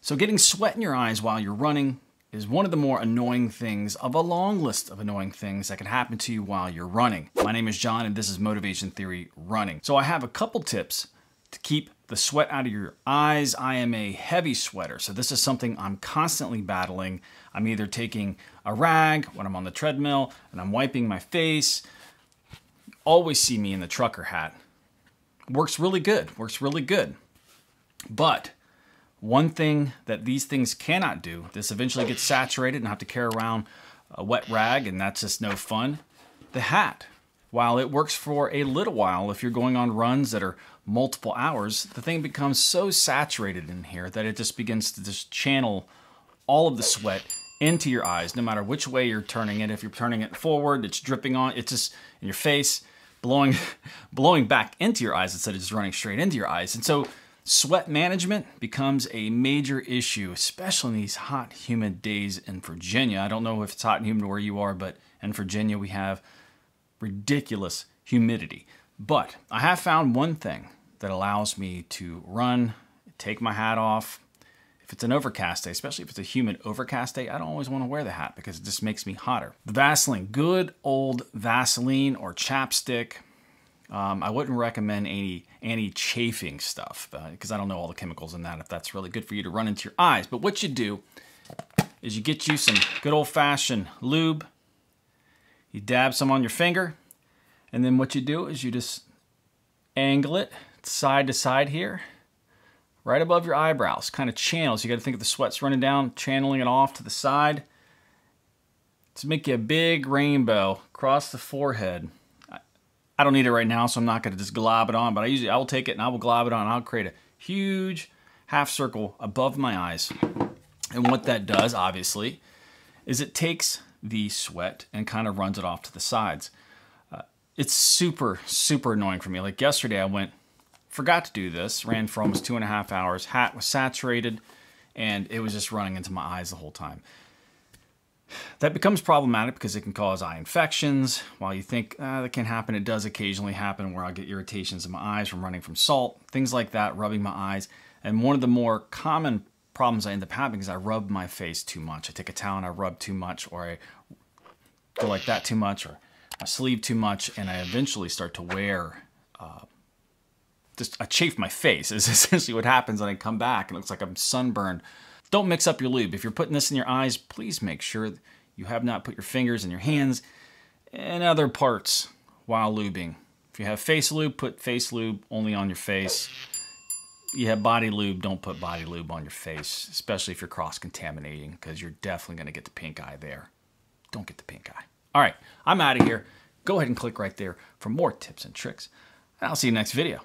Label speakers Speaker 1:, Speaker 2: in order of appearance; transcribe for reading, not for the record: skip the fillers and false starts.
Speaker 1: So getting sweat in your eyes while you're running is one of the more annoying things of a long list of annoying things that can happen to you while you're running. My name is John and this is Motivation Theory Running. So I have a couple tips to keep the sweat out of your eyes. I am a heavy sweater, so this is something I'm constantly battling. I'm either taking a rag when I'm on the treadmill and I'm wiping my face. You always see me in the trucker hat. Works really good, But one thing that these things cannot do, this eventually gets saturated and I have to carry around a wet rag, and that's just no fun. The hat, while it works for a little while, if you're going on runs that are multiple hours, the thing becomes so saturated in here that it just begins to just channel all of the sweat into your eyes, no matter which way you're turning it. If you're turning it forward, it's dripping on, it's just in your face, blowing back into your eyes instead of just running straight into your eyes. And so sweat management becomes a major issue, especially in these hot, humid days in Virginia. I don't know if it's hot and humid where you are, but in Virginia we have ridiculous humidity. But I have found one thing that allows me to run, take my hat off. If it's an overcast day, especially if it's a humid overcast day, I don't always want to wear the hat because it just makes me hotter. The Vaseline, good old Vaseline or chapstick. I wouldn't recommend any anti-chafing stuff because I don't know all the chemicals in that, if that's really good for you to run into your eyes. But what you do is you get you some good old-fashioned lube. You dab some on your finger. And then what you do is you just angle it side to side here, right above your eyebrows, kind of channels. You got to think of the sweat's running down, channeling it off to the side to make you a big rainbow across the forehead. I don't need it right now, so I'm not going to just glob it on, but I will take it and I will glob it on. I'll create a huge half circle above my eyes. And what that does, obviously, is it takes the sweat and kind of runs it off to the sides. It's super, super annoying for me. Like yesterday, I forgot to do this, ran for almost 2.5 hours, hat was saturated, and it was just running into my eyes the whole time. That becomes problematic because it can cause eye infections. While you think that can happen, it does occasionally happen where I'll get irritations in my eyes from running from salt, things like that, rubbing my eyes. And one of the more common problems I end up having is I rub my face too much. I take a towel and I rub too much, or I go like that too much, or I sleeve too much, and I eventually start to wear, I chafe my face is essentially what happens, and I come back and it looks like I'm sunburned. Don't mix up your lube. If you're putting this in your eyes, please make sure you have not put your fingers and your hands and other parts while lubing. If you have face lube, put face lube only on your face. You have body lube, don't put body lube on your face, especially if you're cross-contaminating, because you're definitely going to get the pink eye there. Don't get the pink eye. All right, I'm out of here. Go ahead and click right there for more tips and tricks, and I'll see you next video.